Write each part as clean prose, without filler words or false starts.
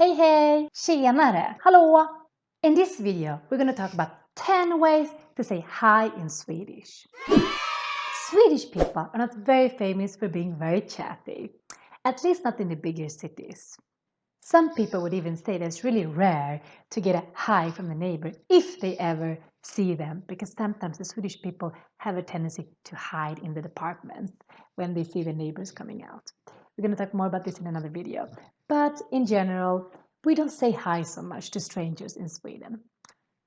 Hej hej! Tjenare! Hallå! In this video, we're going to talk about 10 ways to say hi in Swedish. Swedish people are not very famous for being very chatty, at least not in the bigger cities. Some people would even say that it's really rare to get a hi from the neighbor if they ever see them, because sometimes the Swedish people have a tendency to hide in the apartments when they see the neighbors coming out. We're going to talk more about this in another video. But in general, we don't say hi so much to strangers in Sweden.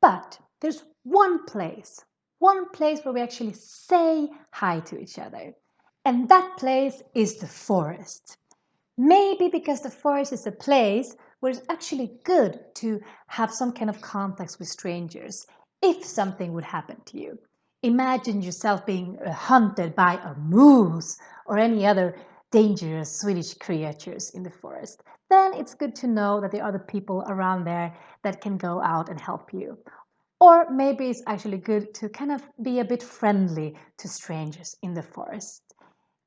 But there's one place where we actually say hi to each other. And that place is the forest. Maybe because the forest is a place where it's actually good to have some kind of contacts with strangers if something would happen to you. Imagine yourself being hunted by a moose or any other dangerous Swedish creatures in the forest. Then it's good to know that there are other people around there that can go out and help you. Or maybe it's actually good to kind of be a bit friendly to strangers in the forest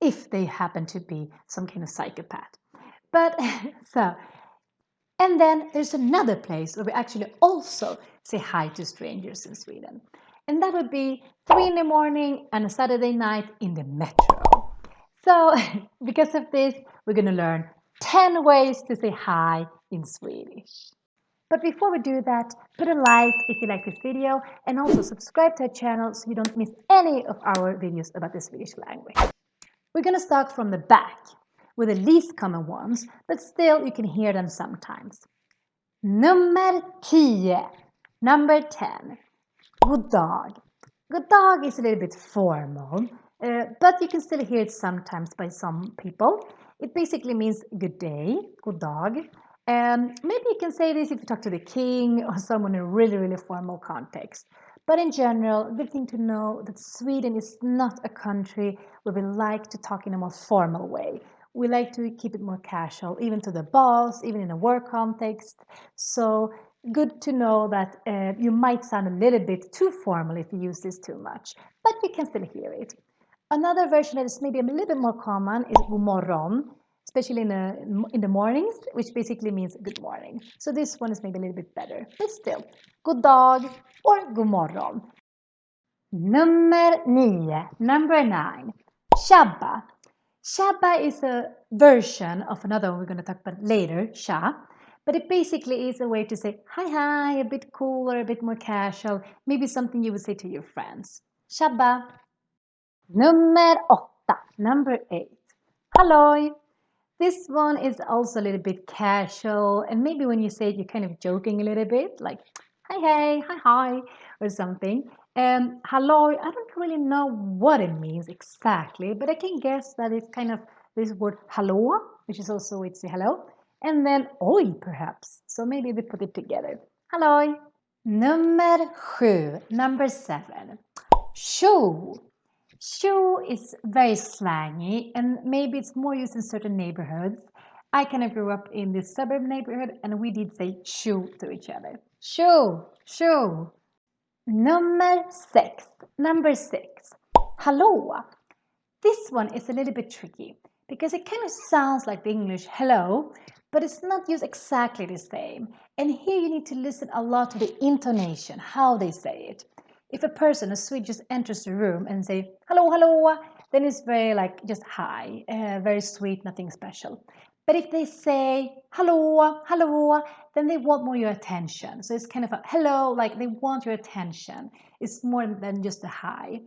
if they happen to be some kind of psychopath. But and then there's another place where we actually also say hi to strangers in Sweden. And that would be 3 in the morning and a Saturday night in the metro. So because of this, we're going to learn 10 ways to say hi in Swedish. But before we do that, put a like if you like this video and also subscribe to our channel so you don't miss any of our videos about the Swedish language. We're going to start from the back with the least common ones, but still you can hear them sometimes. Nummer 10. Number 10. God dag. God dag is a little bit formal, but you can still hear it sometimes by some people. It basically means good day, god dag. Maybe you can say this if you talk to the king or someone in a really formal context. But in general, a good thing to know that Sweden is not a country where we like to talk in a more formal way. We like to keep it more casual, even to the boss, even in a work context. So good to know that you might sound a little bit too formal if you use this too much, but you can still hear it. Another version that is maybe a little bit more common is god morgon, especially in the mornings, which basically means good morning. So this one is maybe a little bit better, but still, god dag or god morgon. Number 9. Tjabba. Tjabba is a version of another one we're going to talk about later, tja. But it basically is a way to say hi, a bit cooler, a bit more casual, maybe something you would say to your friends. Tjabba. Number 8. Halloj. This one is also a little bit casual, and maybe when you say it, you're kind of joking a little bit, like hi, or something. Halloj, I don't really know what it means exactly, but I can guess that it's kind of this word hallå, which is also a way to say hello, and then oj, perhaps. So maybe they put it together. Halloj. Number 7. Tjo. Tjo is very slangy and maybe it's more used in certain neighborhoods. I kind of grew up in this suburb neighborhood and we did say tjo to each other. Tjo. Number 6. Hallå. This one is a little bit tricky because it kind of sounds like the English hello, but it's not used exactly the same. And here you need to listen a lot to the intonation, how they say it. If a person, a Swede, just enters the room and say hello, then it's very like just hi, very sweet, nothing special. But if they say hello, then they want more your attention. So it's kind of a hello, like they want your attention. It's more than just a hi.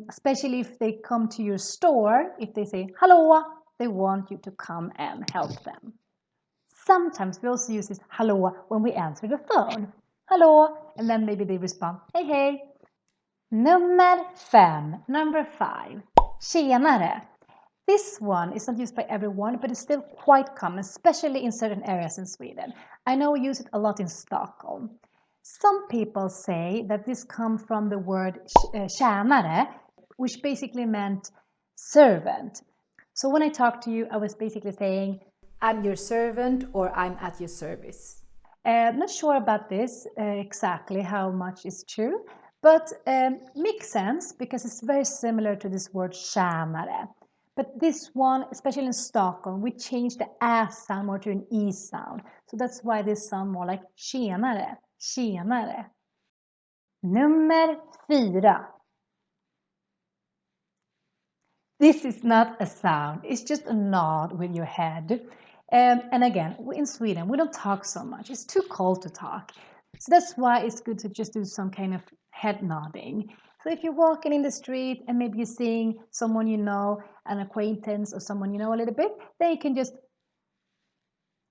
Especially if they come to your store, if they say hello, they want you to come and help them. Sometimes we also use this hallå when we answer the phone. Hallå, and then maybe they respond, hey. Number 5. Tjenare. This one is not used by everyone, but it's still quite common, especially in certain areas in Sweden. I know we use it a lot in Stockholm. Some people say that this comes from the word tjänare, which basically meant servant. So when I talk to you, I was basically saying, I'm your servant or I'm at your service. Not sure about this exactly how much is true, but makes sense because it's very similar to this word tjänare. But this one, especially in Stockholm, we changed the ä sound more to an e sound. So that's why this sounds more like tjenare, tjenare. Nummer 4. This is not a sound, it's just a nod with your head. And again, in Sweden, we don't talk so much. It's too cold to talk. So that's why it's good to just do some kind of head nodding. So if you're walking in the street and maybe you're seeing someone you know, an acquaintance or someone you know a little bit, then you can just,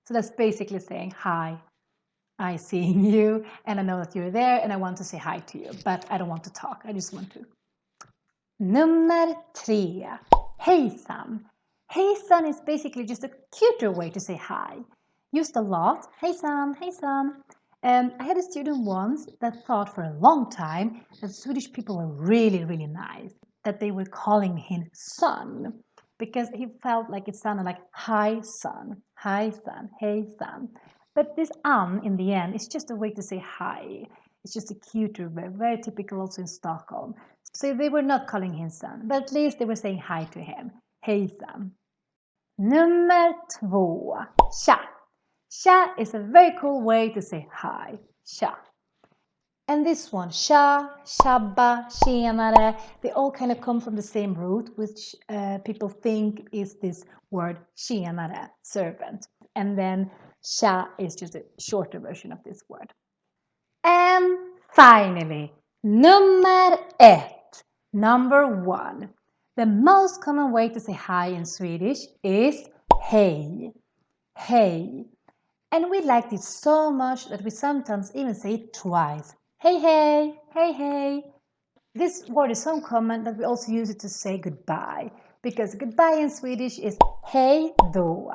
so that's basically saying, hi, I seeing you and I know that you're there and I want to say hi to you, but I don't want to talk. I just want to. Nummer 3. Hejsan. Hejsan is basically just a cuter way to say hi. Used a lot. Hejsan, hejsan. I had a student once that thought for a long time that Swedish people were really, really nice, that they were calling him son, because he felt like it sounded like hi son, hey son. But this in the end is just a way to say hi. It's just a cuter way, very typical also in Stockholm. So they were not calling him son, but at least they were saying hi to him. Hejsan. Nummer 2. Tja. Tja is a very cool way to say hi. Tja. And this one, tja, tjabba, tjenare, they all kind of come from the same root, which people think is this word tjenare, servant. And then tja is just a shorter version of this word. And finally, nummer 1. The most common way to say hi in Swedish is hej. Hej. And we liked it so much that we sometimes even say it twice. Hey, hey, hey, hey. This word is so common that we also use it to say goodbye, because goodbye in Swedish is hej då.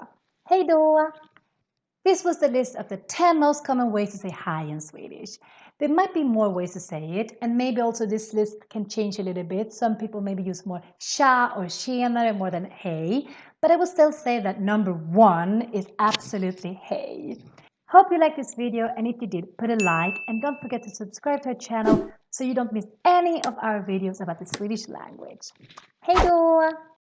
Hej då. This was the list of the 10 most common ways to say hi in Swedish. There might be more ways to say it, and maybe also this list can change a little bit. Some people maybe use more tja or tjenare more than hey, but I will still say that number 1 is absolutely hey. Hope you liked this video, and if you did, put a like and don't forget to subscribe to our channel so you don't miss any of our videos about the Swedish language. Hej då!